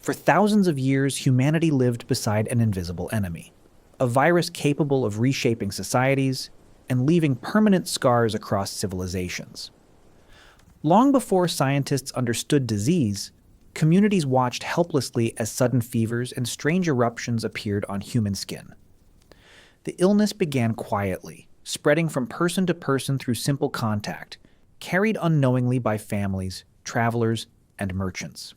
For thousands of years, humanity lived beside an invisible enemy, a virus capable of reshaping societies and leaving permanent scars across civilizations. Long before scientists understood disease, communities watched helplessly as sudden fevers and strange eruptions appeared on human skin. The illness began quietly, spreading from person to person through simple contact, carried unknowingly by families, travelers, and merchants.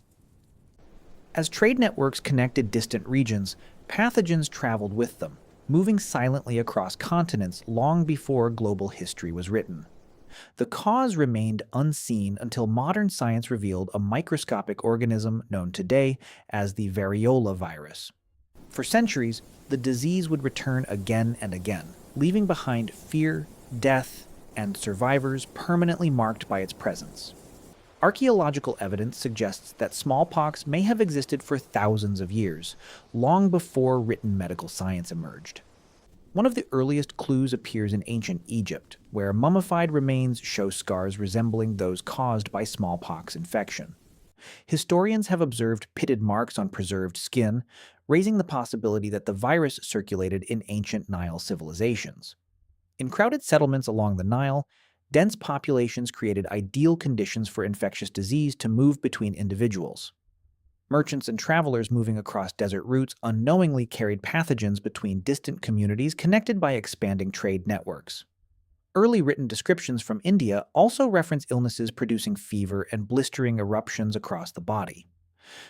As trade networks connected distant regions, pathogens traveled with them, moving silently across continents long before global history was written. The cause remained unseen until modern science revealed a microscopic organism known today as the Variola virus. For centuries, the disease would return again and again, leaving behind fear, death, and survivors permanently marked by its presence. Archaeological evidence suggests that smallpox may have existed for thousands of years, long before written medical science emerged. One of the earliest clues appears in ancient Egypt, where mummified remains show scars resembling those caused by smallpox infection. Historians have observed pitted marks on preserved skin, raising the possibility that the virus circulated in ancient Nile civilizations. In crowded settlements along the Nile, dense populations created ideal conditions for infectious disease to move between individuals. Merchants and travelers moving across desert routes unknowingly carried pathogens between distant communities connected by expanding trade networks. Early written descriptions from India also reference illnesses producing fever and blistering eruptions across the body.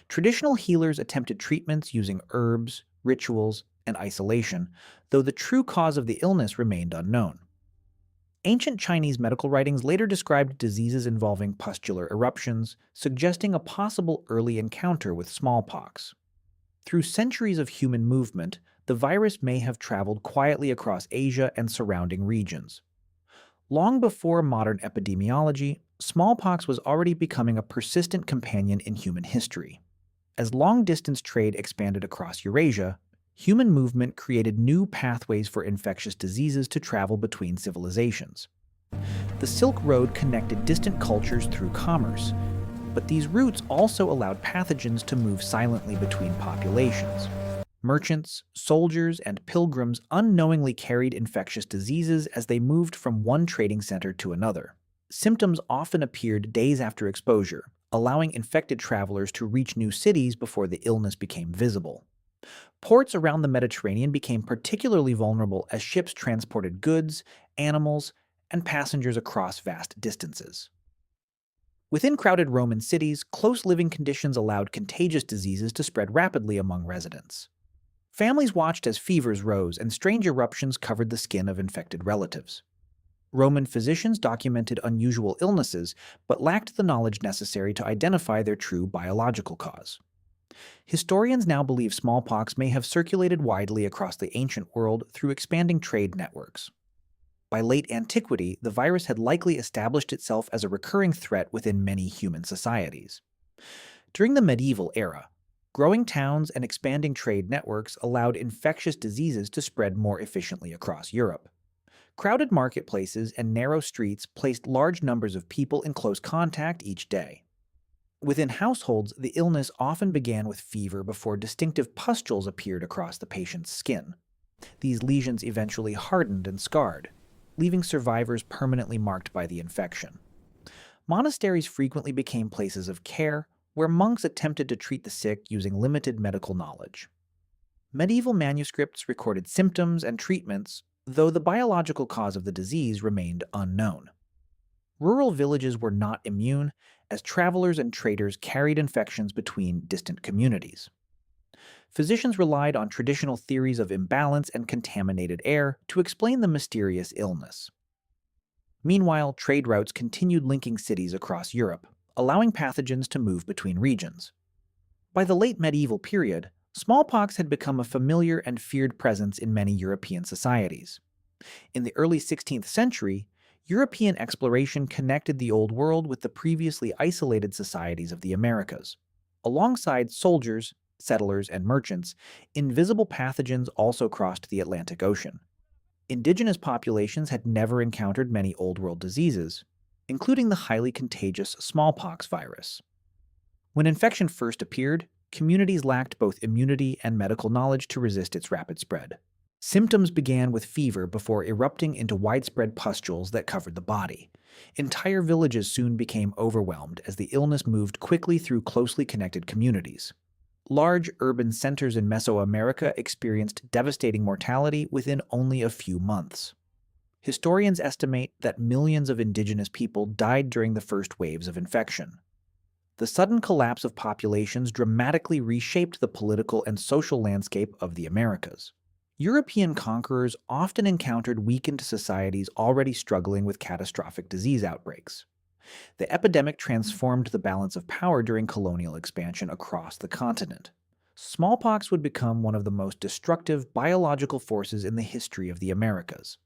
Traditional healers attempted treatments using herbs, rituals, and isolation, though the true cause of the illness remained unknown. Ancient Chinese medical writings later described diseases involving pustular eruptions, suggesting a possible early encounter with smallpox. Through centuries of human movement, the virus may have traveled quietly across Asia and surrounding regions. Long before modern epidemiology, smallpox was already becoming a persistent companion in human history. As long-distance trade expanded across Eurasia, human movement created new pathways for infectious diseases to travel between civilizations. The Silk Road connected distant cultures through commerce, but these routes also allowed pathogens to move silently between populations. Merchants, soldiers, and pilgrims unknowingly carried infectious diseases as they moved from one trading center to another. Symptoms often appeared days after exposure, allowing infected travelers to reach new cities before the illness became visible. Ports around the Mediterranean became particularly vulnerable as ships transported goods, animals, and passengers across vast distances. Within crowded Roman cities, close living conditions allowed contagious diseases to spread rapidly among residents. Families watched as fevers rose and strange eruptions covered the skin of infected relatives. Roman physicians documented unusual illnesses, but lacked the knowledge necessary to identify their true biological cause. Historians now believe smallpox may have circulated widely across the ancient world through expanding trade networks. By late antiquity, the virus had likely established itself as a recurring threat within many human societies. During the medieval era, growing towns and expanding trade networks allowed infectious diseases to spread more efficiently across Europe. Crowded marketplaces and narrow streets placed large numbers of people in close contact each day. Within households, the illness often began with fever before distinctive pustules appeared across the patient's skin. These lesions eventually hardened and scarred, leaving survivors permanently marked by the infection. Monasteries frequently became places of care, where monks attempted to treat the sick using limited medical knowledge. Medieval manuscripts recorded symptoms and treatments, though the biological cause of the disease remained unknown. Rural villages were not immune, as travelers and traders carried infections between distant communities. Physicians relied on traditional theories of imbalance and contaminated air to explain the mysterious illness. Meanwhile, trade routes continued linking cities across Europe, allowing pathogens to move between regions. By the late medieval period, smallpox had become a familiar and feared presence in many European societies. In the early 16th century, European exploration connected the Old World with the previously isolated societies of the Americas. Alongside soldiers, settlers, and merchants, invisible pathogens also crossed the Atlantic Ocean. Indigenous populations had never encountered many Old World diseases, including the highly contagious smallpox virus. When infection first appeared, communities lacked both immunity and medical knowledge to resist its rapid spread. Symptoms began with fever before erupting into widespread pustules that covered the body. Entire villages soon became overwhelmed as the illness moved quickly through closely connected communities. Large urban centers in Mesoamerica experienced devastating mortality within only a few months. Historians estimate that millions of indigenous people died during the first waves of infection. The sudden collapse of populations dramatically reshaped the political and social landscape of the Americas. European conquerors often encountered weakened societies already struggling with catastrophic disease outbreaks. The epidemic transformed the balance of power during colonial expansion across the continent. Smallpox would become one of the most destructive biological forces in the history of the Americas.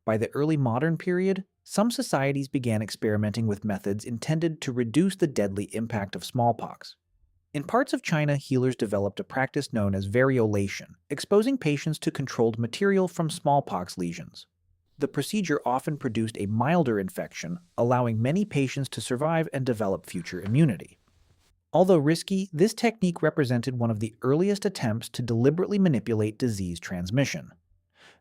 By the early modern period, some societies began experimenting with methods intended to reduce the deadly impact of smallpox. In parts of China, healers developed a practice known as variolation, exposing patients to controlled material from smallpox lesions. The procedure often produced a milder infection, allowing many patients to survive and develop future immunity. Although risky, this technique represented one of the earliest attempts to deliberately manipulate disease transmission.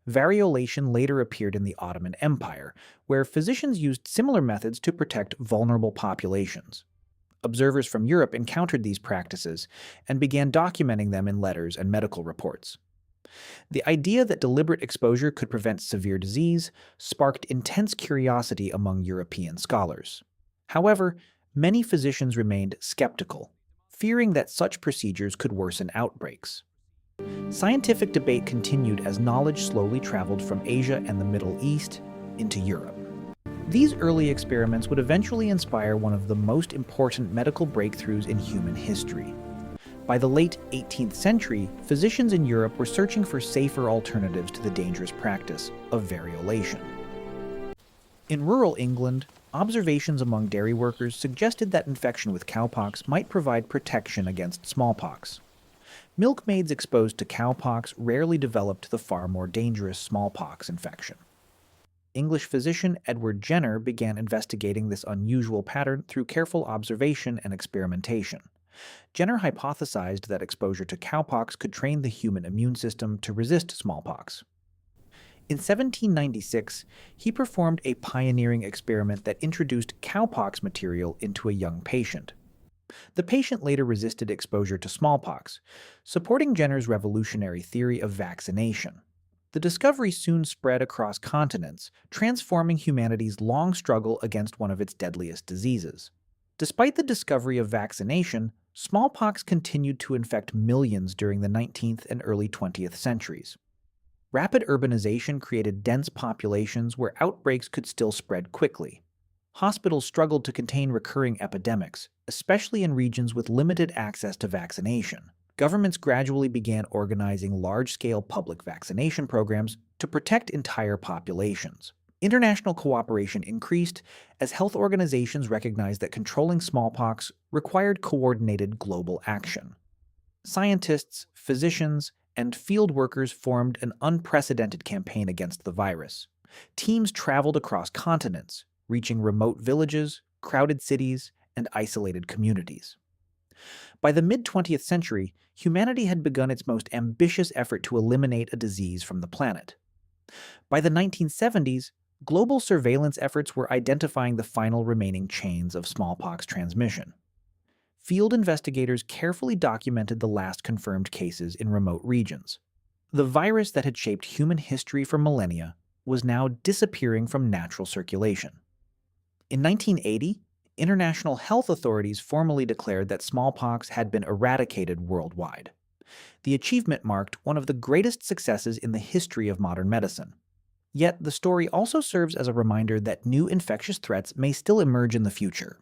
Variolation later appeared in the Ottoman Empire, where physicians used similar methods to protect vulnerable populations. Observers from Europe encountered these practices and began documenting them in letters and medical reports. The idea that deliberate exposure could prevent severe disease sparked intense curiosity among European scholars. However, many physicians remained skeptical, fearing that such procedures could worsen outbreaks. Scientific debate continued as knowledge slowly traveled from Asia and the Middle East into Europe. These early experiments would eventually inspire one of the most important medical breakthroughs in human history. By the late 18th century, physicians in Europe were searching for safer alternatives to the dangerous practice of variolation. In rural England, observations among dairy workers suggested that infection with cowpox might provide protection against smallpox. Milkmaids exposed to cowpox rarely developed the far more dangerous smallpox infection. English physician Edward Jenner began investigating this unusual pattern through careful observation and experimentation. Jenner hypothesized that exposure to cowpox could train the human immune system to resist smallpox. In 1796, he performed a pioneering experiment that introduced cowpox material into a young patient. The patient later resisted exposure to smallpox, supporting Jenner's revolutionary theory of vaccination. The discovery soon spread across continents, transforming humanity's long struggle against one of its deadliest diseases. Despite the discovery of vaccination, smallpox continued to infect millions during the 19th and early 20th centuries. Rapid urbanization created dense populations where outbreaks could still spread quickly. Hospitals struggled to contain recurring epidemics, especially in regions with limited access to vaccination. Governments gradually began organizing large-scale public vaccination programs to protect entire populations. International cooperation increased as health organizations recognized that controlling smallpox required coordinated global action. Scientists, physicians, and field workers formed an unprecedented campaign against the virus. Teams traveled across continents, reaching remote villages, crowded cities, and isolated communities. By the mid-20th century, humanity had begun its most ambitious effort to eliminate a disease from the planet. By the 1970s, global surveillance efforts were identifying the final remaining chains of smallpox transmission. Field investigators carefully documented the last confirmed cases in remote regions. The virus that had shaped human history for millennia was now disappearing from natural circulation. In 1980, international health authorities formally declared that smallpox had been eradicated worldwide. The achievement marked one of the greatest successes in the history of modern medicine. Yet the story also serves as a reminder that new infectious threats may still emerge in the future.